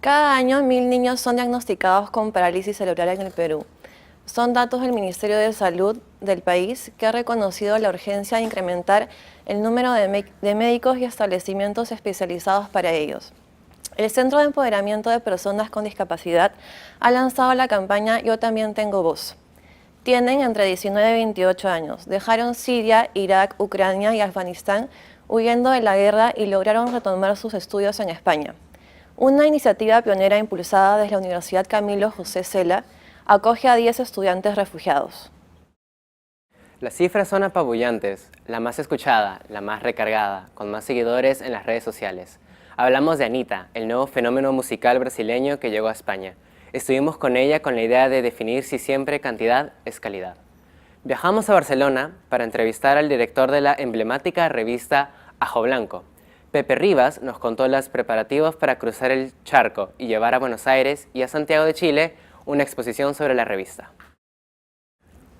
Cada año 1.000 niños son diagnosticados con parálisis cerebral en el Perú. Son datos del Ministerio de Salud del país, que ha reconocido la urgencia de incrementar el número de médicos y establecimientos especializados para ellos. El Centro de Empoderamiento de Personas con Discapacidad ha lanzado la campaña Yo también tengo voz. Tienen entre 19 y 28 años. Dejaron Siria, Irak, Ucrania y Afganistán huyendo de la guerra y lograron retomar sus estudios en España. Una iniciativa pionera impulsada desde la Universidad Camilo José Cela acoge a 10 estudiantes refugiados. Las cifras son apabullantes, la más escuchada, la más recargada, con más seguidores en las redes sociales. Hablamos de Anitta, el nuevo fenómeno musical brasileño que llegó a España. Estuvimos con ella con la idea de definir si siempre cantidad es calidad. Viajamos a Barcelona para entrevistar al director de la emblemática revista Ajo Blanco. Pepe Rivas nos contó los preparativos para cruzar el charco y llevar a Buenos Aires y a Santiago de Chile una exposición sobre la revista.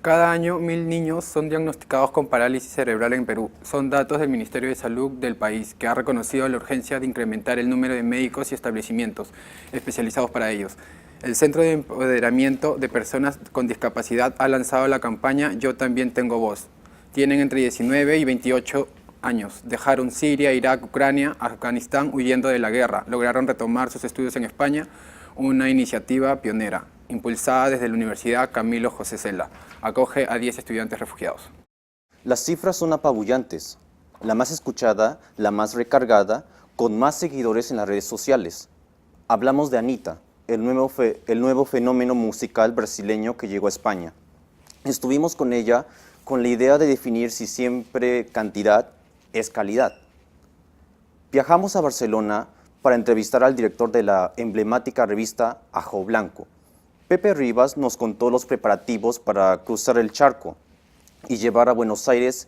Cada año 1.000 niños son diagnosticados con parálisis cerebral en Perú. Son datos del Ministerio de Salud del país, que ha reconocido la urgencia de incrementar el número de médicos y establecimientos especializados para ellos. El Centro de Empoderamiento de Personas con Discapacidad ha lanzado la campaña Yo también tengo voz. Tienen entre 19 y 28 años. Dejaron Siria, Irak, Ucrania, Afganistán huyendo de la guerra. Lograron retomar sus estudios en España, una iniciativa pionera, impulsada desde la Universidad Camilo José Cela. Acoge a 10 estudiantes refugiados. Las cifras son apabullantes, la más escuchada, la más recargada, con más seguidores en las redes sociales. Hablamos de Anitta, el nuevo fenómeno musical brasileño que llegó a España. Estuvimos con ella con la idea de definir si siempre cantidad es calidad. Viajamos a Barcelona para entrevistar al director de la emblemática revista Ajo Blanco. Pepe Rivas nos contó los preparativos para cruzar el charco y llevar a Buenos Aires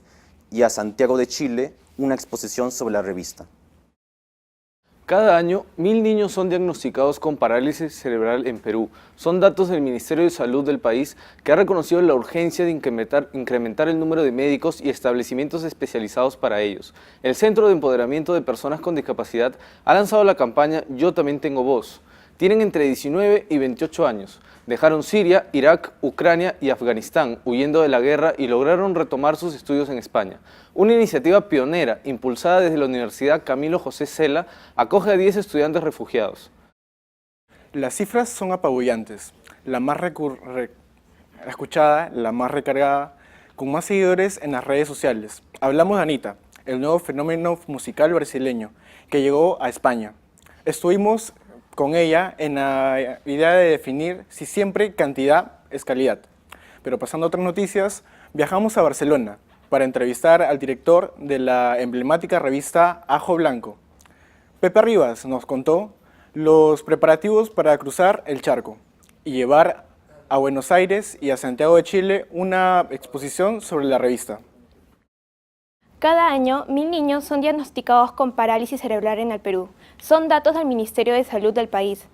y a Santiago de Chile una exposición sobre la revista. Cada año, 1.000 niños son diagnosticados con parálisis cerebral en Perú. Son datos del Ministerio de Salud del país, que ha reconocido la urgencia de incrementar el número de médicos y establecimientos especializados para ellos. El Centro de Empoderamiento de Personas con Discapacidad ha lanzado la campaña Yo también tengo voz. Tienen entre 19 y 28 años. Dejaron Siria, Irak, Ucrania y Afganistán huyendo de la guerra y lograron retomar sus estudios en España. Una iniciativa pionera impulsada desde la Universidad Camilo José Cela acoge a 10 estudiantes refugiados. Las cifras son apabullantes, la más escuchada, la más recargada, con más seguidores en las redes sociales. Hablamos de Anitta, el nuevo fenómeno musical brasileño que llegó a España. Estuvimos con ella en la idea de definir si siempre cantidad es calidad. Pero pasando a otras noticias, viajamos a Barcelona para entrevistar al director de la emblemática revista Ajo Blanco. Pepe Rivas nos contó los preparativos para cruzar el charco y llevar a Buenos Aires y a Santiago de Chile una exposición sobre la revista. Cada año, 1.000 niños son diagnosticados con parálisis cerebral en el Perú. Son datos del Ministerio de Salud del país,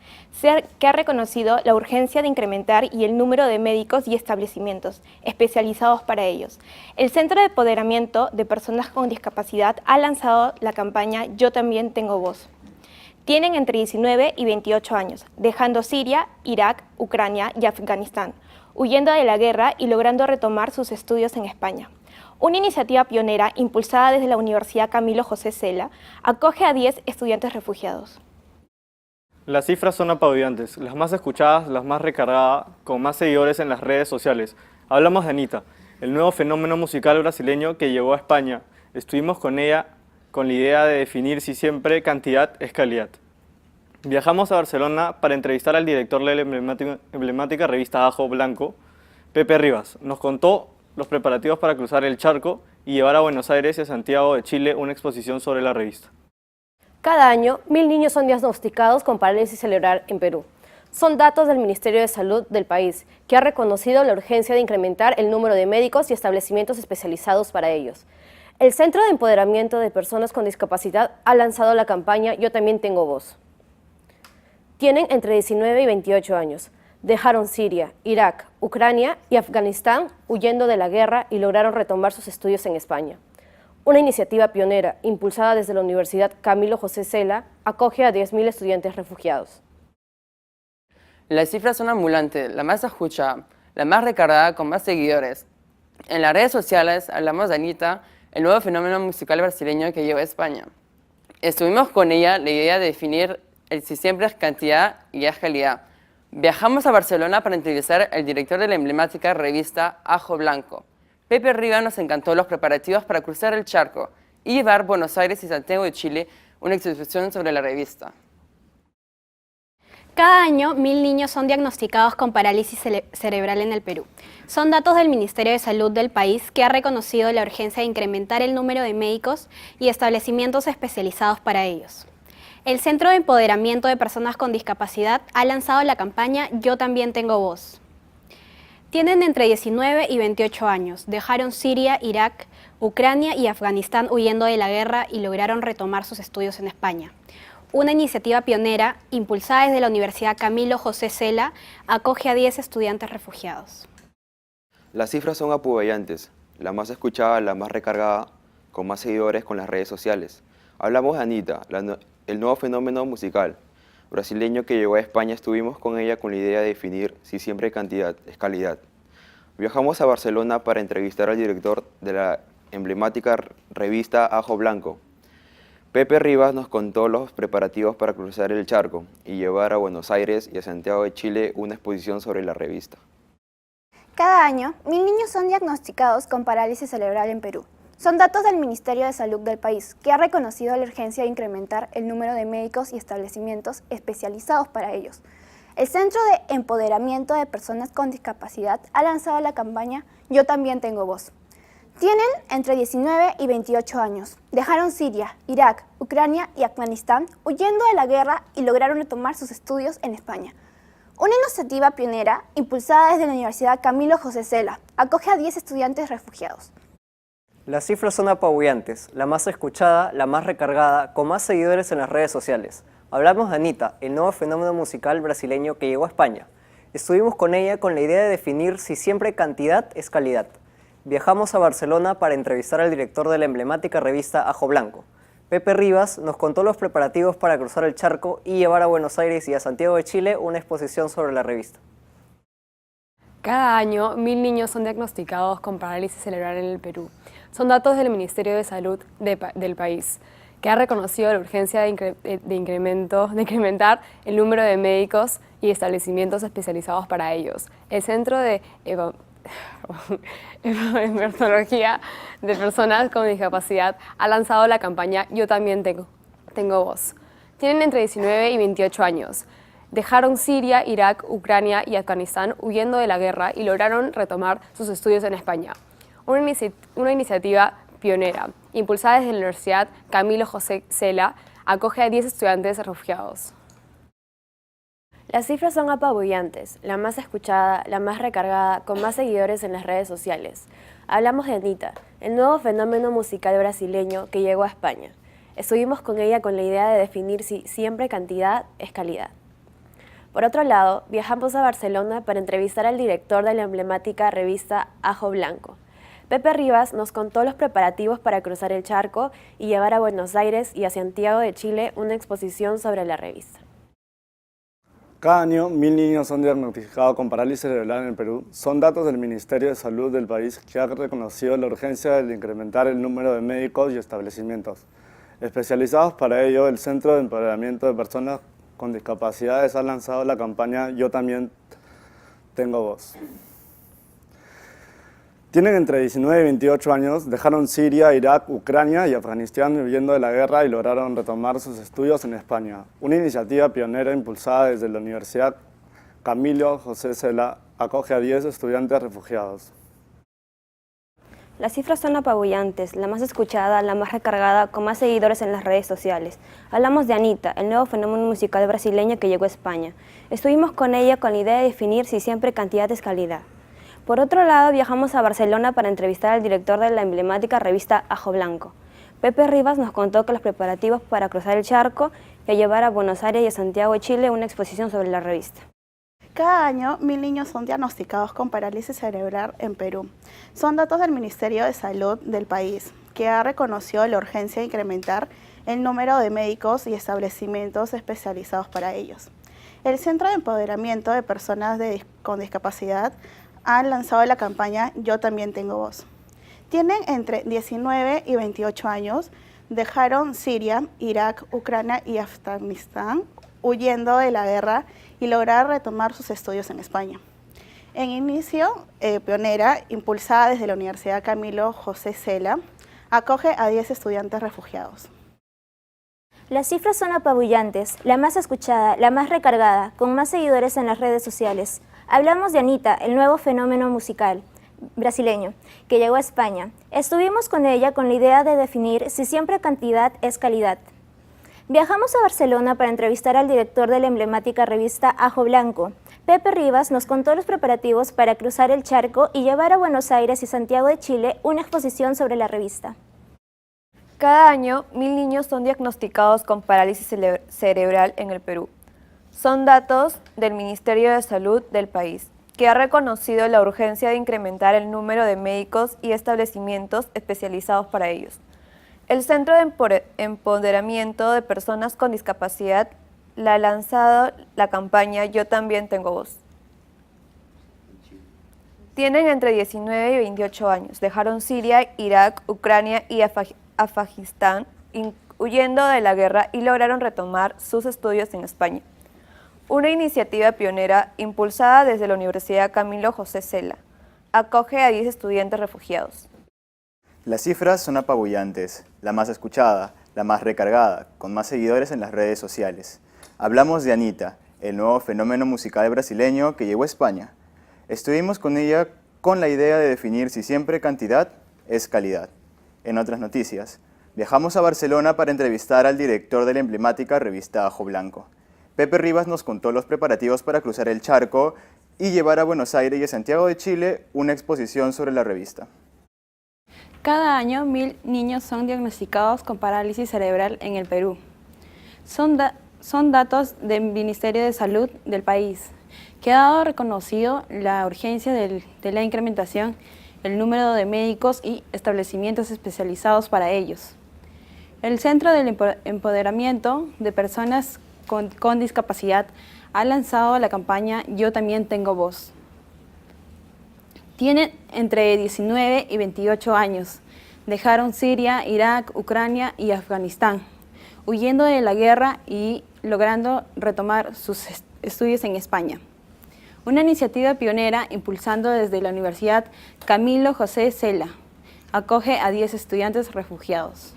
que ha reconocido la urgencia de incrementar el número de médicos y establecimientos especializados para ellos. El Centro de Empoderamiento de Personas con Discapacidad ha lanzado la campaña Yo también tengo voz. Tienen entre 19 y 28 años, dejando Siria, Irak, Ucrania y Afganistán, huyendo de la guerra y logrando retomar sus estudios en España. Una iniciativa pionera impulsada desde la Universidad Camilo José Cela acoge a 10 estudiantes refugiados. Las cifras son apabullantes, las más escuchadas, las más recargadas, con más seguidores en las redes sociales. Hablamos de Anitta, el nuevo fenómeno musical brasileño que llegó a España. Estuvimos con ella con la idea de definir si siempre cantidad es calidad. Viajamos a Barcelona para entrevistar al director de la emblemática revista Ajo Blanco, Pepe Rivas. Nos contó los preparativos para cruzar el charco y llevar a Buenos Aires y a Santiago de Chile una exposición sobre la revista. Cada año, 1.000 niños son diagnosticados con parálisis cerebral en Perú. Son datos del Ministerio de Salud del país, que ha reconocido la urgencia de incrementar el número de médicos y establecimientos especializados para ellos. El Centro de Empoderamiento de Personas con Discapacidad ha lanzado la campaña Yo también tengo voz. Tienen entre 19 y 28 años. Dejaron Siria, Irak, Ucrania y Afganistán huyendo de la guerra y lograron retomar sus estudios en España. Una iniciativa pionera impulsada desde la Universidad Camilo José Cela acoge a 10.000 estudiantes refugiados. Las cifras son ambulantes, la más escuchada, la más recargada con más seguidores. En las redes sociales hablamos de Anita, el nuevo fenómeno musical brasileño que llegó a España. Estuvimos con ella la idea de definir el si siempre es cantidad y es calidad. Viajamos a Barcelona para entrevistar al director de la emblemática revista Ajo Blanco. Pepe Rivas nos encantó los preparativos para cruzar el charco y llevar a Buenos Aires y Santiago de Chile una exposición sobre la revista. Cada año, 1000 niños son diagnosticados con parálisis cerebral en el Perú. Son datos del Ministerio de Salud del país, que ha reconocido la urgencia de incrementar el número de médicos y establecimientos especializados para ellos. El Centro de Empoderamiento de Personas con Discapacidad ha lanzado la campaña Yo también tengo voz. Tienen entre 19 y 28 años, dejaron Siria, Irak, Ucrania y Afganistán huyendo de la guerra y lograron retomar sus estudios en España. Una iniciativa pionera, impulsada desde la Universidad Camilo José Cela, acoge a 10 estudiantes refugiados. Las cifras son apabulantes, la más escuchada, la más recargada, con más seguidores con las redes sociales. Hablamos de Anita, el nuevo fenómeno musical brasileño que llegó a España. Estuvimos con ella con la idea de definir si siempre cantidad es calidad. Viajamos a Barcelona para entrevistar al director de la emblemática revista Ajo Blanco. Pepe Rivas nos contó los preparativos para cruzar el charco y llevar a Buenos Aires y a Santiago de Chile una exposición sobre la revista. Cada año, 1000 niños son diagnosticados con parálisis cerebral en Perú. Son datos del Ministerio de Salud del país, que ha reconocido la urgencia de incrementar el número de médicos y establecimientos especializados para ellos. El Centro de Empoderamiento de Personas con Discapacidad ha lanzado la campaña Yo también tengo voz. Tienen entre 19 y 28 años. Dejaron Siria, Irak, Ucrania y Afganistán huyendo de la guerra y lograron retomar sus estudios en España. Una iniciativa pionera, impulsada desde la Universidad Camilo José Cela, acoge a 10 estudiantes refugiados. Las cifras son apabullantes, la más escuchada, la más recargada, con más seguidores en las redes sociales. Hablamos de Anita, el nuevo fenómeno musical brasileño que llegó a España. Estuvimos con ella con la idea de definir si siempre cantidad es calidad. Viajamos a Barcelona para entrevistar al director de la emblemática revista Ajo Blanco. Pepe Rivas nos contó los preparativos para cruzar el charco y llevar a Buenos Aires y a Santiago de Chile una exposición sobre la revista. Cada año, 1000 niños son diagnosticados con parálisis cerebral en el Perú. Son datos del Ministerio de Salud del país, que ha reconocido la urgencia de incrementar el número de médicos y establecimientos especializados para ellos. El Centro de Emertología de Personas con Discapacidad ha lanzado la campaña Yo también tengo voz. Tienen entre 19 y 28 años. Dejaron Siria, Irak, Ucrania y Afganistán huyendo de la guerra y lograron retomar sus estudios en España. Una iniciativa pionera, impulsada desde la Universidad Camilo José Cela, acoge a 10 estudiantes refugiados. Las cifras son apabullantes, la más escuchada, la más recargada, con más seguidores en las redes sociales. Hablamos de Anita, el nuevo fenómeno musical brasileño que llegó a España. Estuvimos con ella con la idea de definir si siempre cantidad es calidad. Por otro lado, viajamos a Barcelona para entrevistar al director de la emblemática revista Ajo Blanco. Pepe Rivas nos contó los preparativos para cruzar el charco y llevar a Buenos Aires y a Santiago de Chile una exposición sobre la revista. Cada año, 1000 niños son diagnosticados con parálisis cerebral en el Perú. Son datos del Ministerio de Salud del país, que ha reconocido la urgencia de incrementar el número de médicos y establecimientos especializados para ello. El Centro de Empoderamiento de Personas con Discapacidades ha lanzado la campaña Yo también tengo voz. Tienen entre 19 y 28 años, dejaron Siria, Irak, Ucrania y Afganistán huyendo de la guerra y lograron retomar sus estudios en España. Una iniciativa pionera impulsada desde la Universidad Camilo José Cela acoge a 10 estudiantes refugiados. Las cifras son apabullantes, la más escuchada, la más recargada, con más seguidores en las redes sociales. Hablamos de Anita, el nuevo fenómeno musical brasileño que llegó a España. Estuvimos con ella con la idea de definir si siempre cantidad es calidad. Por otro lado, viajamos a Barcelona para entrevistar al director de la emblemática revista Ajo Blanco. Pepe Rivas nos contó que los preparativos para cruzar el charco y llevar a Buenos Aires y a Santiago de Chile una exposición sobre la revista. Cada año, 1000 niños son diagnosticados con parálisis cerebral en Perú. Son datos del Ministerio de Salud del país, que ha reconocido la urgencia de incrementar el número de médicos y establecimientos especializados para ellos. El Centro de Empoderamiento de Personas con Discapacidad ha lanzado la campaña Yo también tengo voz. Tienen entre 19 y 28 años, dejaron Siria, Irak, Ucrania y Afganistán huyendo de la guerra y lograron retomar sus estudios en España. En inicio, pionera, impulsada desde la Universidad Camilo José Cela, acoge a 10 estudiantes refugiados. Las cifras son apabullantes, la más escuchada, la más recargada, con más seguidores en las redes sociales. Hablamos de Anita, el nuevo fenómeno musical brasileño, que llegó a España. Estuvimos con ella con la idea de definir si siempre cantidad es calidad. Viajamos a Barcelona para entrevistar al director de la emblemática revista Ajo Blanco. Pepe Rivas nos contó los preparativos para cruzar el charco y llevar a Buenos Aires y Santiago de Chile una exposición sobre la revista. Cada año, 1000 niños son diagnosticados con parálisis cerebral en el Perú. Son datos del Ministerio de Salud del país, que ha reconocido la urgencia de incrementar el número de médicos y establecimientos especializados para ellos. El Centro de Empoderamiento de Personas con Discapacidad ha lanzado la campaña Yo también tengo voz. Tienen entre 19 y 28 años, dejaron Siria, Irak, Ucrania y Afganistán huyendo de la guerra y lograron retomar sus estudios en España. Una iniciativa pionera impulsada desde la Universidad Camilo José Cela. Acoge a 10 estudiantes refugiados. Las cifras son apabullantes, la más escuchada, la más recargada, con más seguidores en las redes sociales. Hablamos de Anita, el nuevo fenómeno musical brasileño que llegó a España. Estuvimos con ella con la idea de definir si siempre cantidad es calidad. En otras noticias, viajamos a Barcelona para entrevistar al director de la emblemática revista Ajo Blanco. Pepe Rivas nos contó los preparativos para cruzar el charco y llevar a Buenos Aires y a Santiago de Chile una exposición sobre la revista. Cada año, 1000 niños son diagnosticados con parálisis cerebral en el Perú. Son datos del Ministerio de Salud del país, que ha dado reconocido la urgencia de la incrementación el número de médicos y establecimientos especializados para ellos. El Centro del Empoderamiento de Personas con Discapacidad ha lanzado la campaña Yo también tengo voz. Tienen entre 19 y 28 años, dejaron Siria, Irak, Ucrania y Afganistán, huyendo de la guerra y logrando retomar sus estudios en España. Una iniciativa pionera impulsando desde la Universidad Camilo José Cela. Acoge a 10 estudiantes refugiados.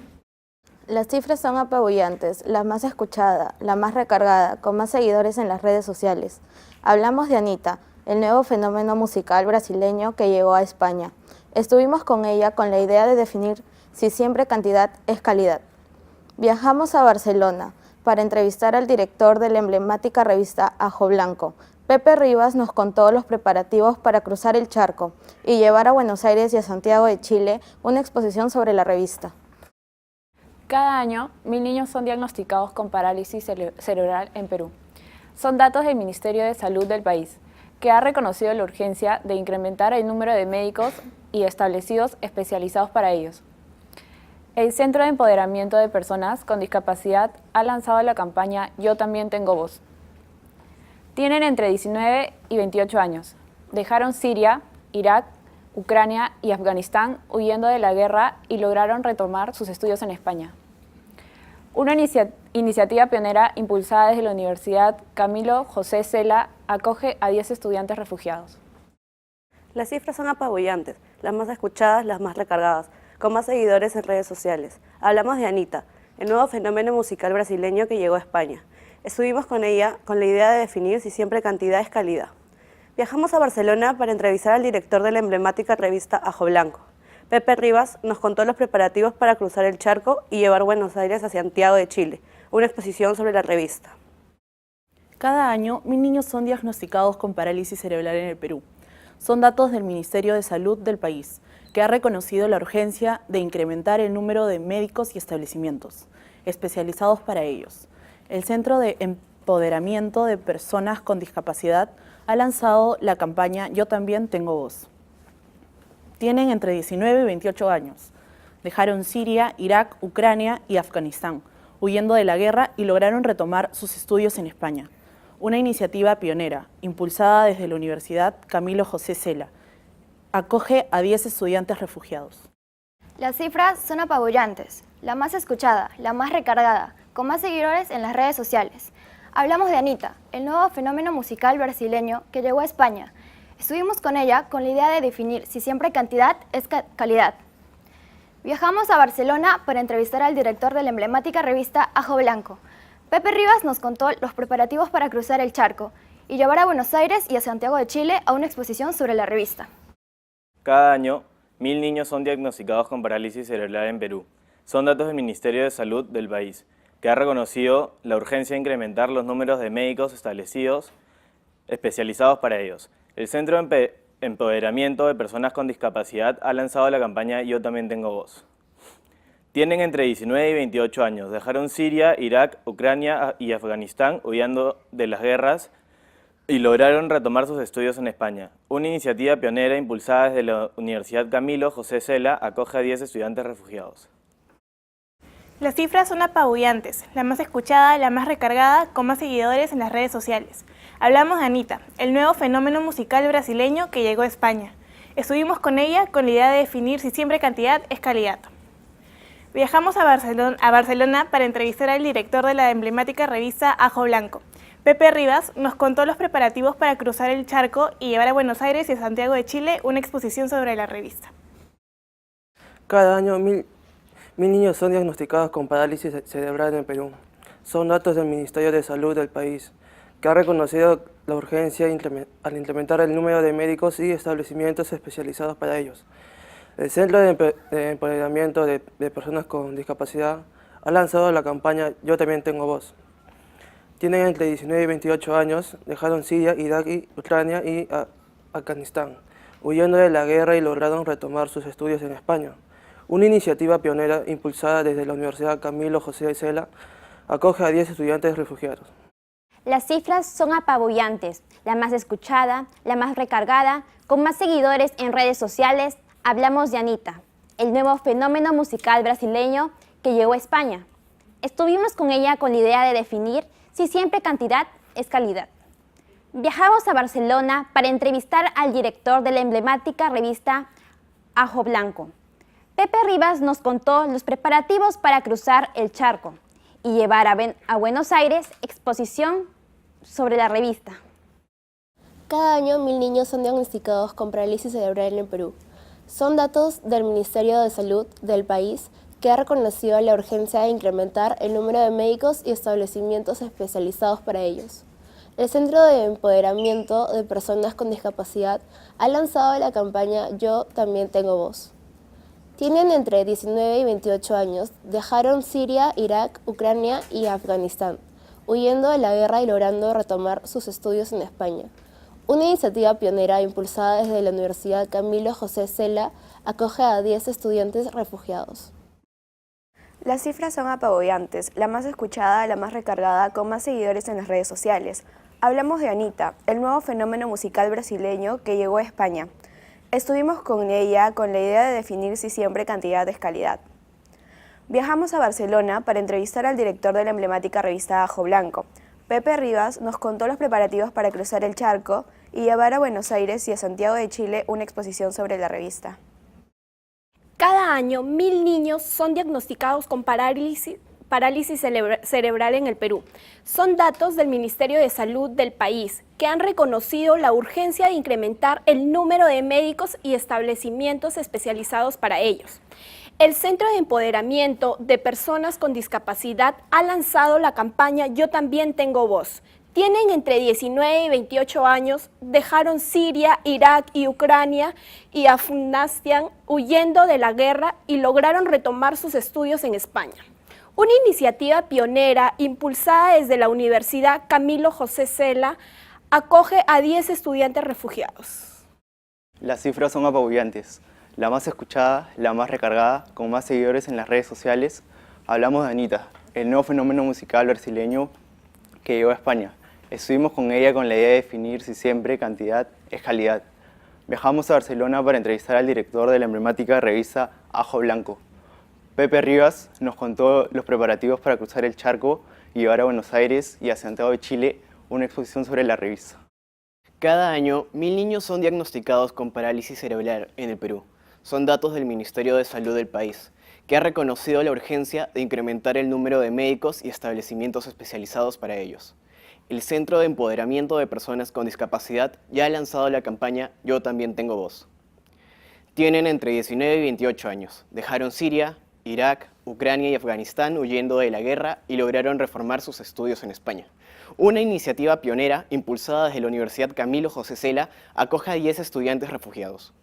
Las cifras son apabullantes, la más escuchada, la más recargada, con más seguidores en las redes sociales. Hablamos de Anita, el nuevo fenómeno musical brasileño que llegó a España. Estuvimos con ella con la idea de definir si siempre cantidad es calidad. Viajamos a Barcelona para entrevistar al director de la emblemática revista Ajo Blanco. Pepe Rivas nos contó los preparativos para cruzar el charco y llevar a Buenos Aires y a Santiago de Chile una exposición sobre la revista. Cada año, 1000 niños son diagnosticados con parálisis cerebral en Perú. Son datos del Ministerio de Salud del país, que ha reconocido la urgencia de incrementar el número de médicos y establecidos especializados para ellos. El Centro de Empoderamiento de Personas con Discapacidad ha lanzado la campaña Yo también tengo voz. Tienen entre 19 y 28 años. Dejaron Siria, Irak, Ucrania y Afganistán huyendo de la guerra y lograron retomar sus estudios en España. Una iniciativa pionera impulsada desde la Universidad Camilo José Cela acoge a 10 estudiantes refugiados. Las cifras son apabullantes, las más escuchadas, las más recargadas, con más seguidores en redes sociales. Hablamos de Anita, el nuevo fenómeno musical brasileño que llegó a España. Estuvimos con ella con la idea de definir si siempre cantidad es calidad. Viajamos a Barcelona para entrevistar al director de la emblemática revista Ajo Blanco. Pepe Rivas nos contó los preparativos para cruzar el charco y llevar Buenos Aires a Santiago de Chile, una exposición sobre la revista. Cada año, 1000 niños son diagnosticados con parálisis cerebral en el Perú. Son datos del Ministerio de Salud del país, que ha reconocido la urgencia de incrementar el número de médicos y establecimientos especializados para ellos. El Centro de Empoderamiento de Personas con Discapacidad ha lanzado la campaña Yo también tengo voz. Tienen entre 19 y 28 años. Dejaron Siria, Irak, Ucrania y Afganistán, huyendo de la guerra y lograron retomar sus estudios en España. una iniciativa pionera, impulsada desde la Universidad Camilo José Cela. Acoge a 10 estudiantes refugiados. Las cifras son apabullantes, la más escuchada, la más recargada, con más seguidores en las redes sociales. Hablamos de Anita, el nuevo fenómeno musical brasileño que llegó a España. Estuvimos con ella con la idea de definir si siempre cantidad es calidad. Viajamos a Barcelona para entrevistar al director de la emblemática revista Ajo Blanco. Pepe Rivas nos contó los preparativos para cruzar el charco y llevar a Buenos Aires y a Santiago de Chile a una exposición sobre la revista. Cada año, 1000 niños son diagnosticados con parálisis cerebral en Perú. Son datos del Ministerio de Salud del país, que ha reconocido la urgencia de incrementar los números de médicos establecidos especializados para ellos. El Centro de Empoderamiento de Personas con Discapacidad ha lanzado la campaña Yo también tengo voz. Tienen entre 19 y 28 años, dejaron Siria, Irak, Ucrania y Afganistán huyendo de las guerras y lograron retomar sus estudios en España. Una iniciativa pionera impulsada desde la Universidad Camilo José Cela acoge a 10 estudiantes refugiados. Las cifras son apabullantes, la más escuchada, la más recargada, con más seguidores en las redes sociales. Hablamos de Anita, el nuevo fenómeno musical brasileño que llegó a España. Estuvimos con ella con la idea de definir si siempre cantidad es calidad. Viajamos a Barcelona para entrevistar al director de la emblemática revista Ajo Blanco. Pepe Rivas nos contó los preparativos para cruzar el charco y llevar a Buenos Aires y a Santiago de Chile una exposición sobre la revista. Cada año 1000 niños son diagnosticados con parálisis cerebral en Perú. Son datos del Ministerio de Salud del país, que ha reconocido la urgencia al incrementar el número de médicos y establecimientos especializados para ellos. El Centro de Empoderamiento de Personas con Discapacidad ha lanzado la campaña Yo también tengo voz. Tienen entre 19 y 28 años, dejaron Siria, Irak, Ucrania y Afganistán, huyendo de la guerra y lograron retomar sus estudios en España. Una iniciativa pionera impulsada desde la Universidad Camilo José Cela acoge a 10 estudiantes refugiados. Las cifras son apabullantes, la más escuchada, la más recargada, con más seguidores en redes sociales. Hablamos de Anita, el nuevo fenómeno musical brasileño que llegó a España. Estuvimos con ella con la idea de definir si siempre cantidad es calidad. Viajamos a Barcelona para entrevistar al director de la emblemática revista Ajo Blanco. Pepe Rivas nos contó los preparativos para cruzar el charco y llevar a Buenos Aires exposición sobre la revista. Cada año 1000 niños son diagnosticados con parálisis cerebral en Perú. Son datos del Ministerio de Salud del país, que ha reconocido la urgencia de incrementar el número de médicos y establecimientos especializados para ellos. El Centro de Empoderamiento de Personas con Discapacidad ha lanzado la campaña Yo también tengo voz. Tienen entre 19 y 28 años, dejaron Siria, Irak, Ucrania y Afganistán, huyendo de la guerra y logrando retomar sus estudios en España. Una iniciativa pionera impulsada desde la Universidad Camilo José Cela acoge a 10 estudiantes refugiados. Las cifras son apabullantes, la más escuchada, la más recargada, con más seguidores en las redes sociales. Hablamos de Anita, el nuevo fenómeno musical brasileño que llegó a España. Estuvimos con ella con la idea de definir si siempre cantidad es calidad. Viajamos a Barcelona para entrevistar al director de la emblemática revista Ajo Blanco. Pepe Rivas nos contó los preparativos para cruzar el charco y llevar a Buenos Aires y a Santiago de Chile una exposición sobre la revista. Cada año, 1000 niños son diagnosticados con parálisis cerebral en el Perú. Son datos del Ministerio de Salud del país, que han reconocido la urgencia de incrementar el número de médicos y establecimientos especializados para ellos. El Centro de Empoderamiento de Personas con Discapacidad ha lanzado la campaña Yo también tengo voz. Tienen entre 19 y 28 años, dejaron Siria, Irak y Ucrania y Afganistán huyendo de la guerra y lograron retomar sus estudios en España. Una iniciativa pionera impulsada desde la Universidad Camilo José Cela acoge a 10 estudiantes refugiados. Las cifras son apabullantes, la más escuchada, la más recargada, con más seguidores en las redes sociales. Hablamos de Anita, el nuevo fenómeno musical brasileño que llegó a España. Estuvimos con ella con la idea de definir si siempre cantidad es calidad. Viajamos a Barcelona para entrevistar al director de la emblemática revista Ajo Blanco. Pepe Rivas nos contó los preparativos para cruzar el charco y llevar a Buenos Aires y a Santiago de Chile una exposición sobre la revista. Cada año, 1000 niños son diagnosticados con parálisis cerebral en el Perú. Son datos del Ministerio de Salud del país, que ha reconocido la urgencia de incrementar el número de médicos y establecimientos especializados para ellos. El Centro de Empoderamiento de Personas con Discapacidad ya ha lanzado la campaña Yo también tengo voz. Tienen entre 19 y 28 años. Dejaron Siria, Irak, Ucrania y Afganistán huyendo de la guerra y lograron reformar sus estudios en España. Una iniciativa pionera impulsada desde la Universidad Camilo José Cela acoge a 10 estudiantes refugiados.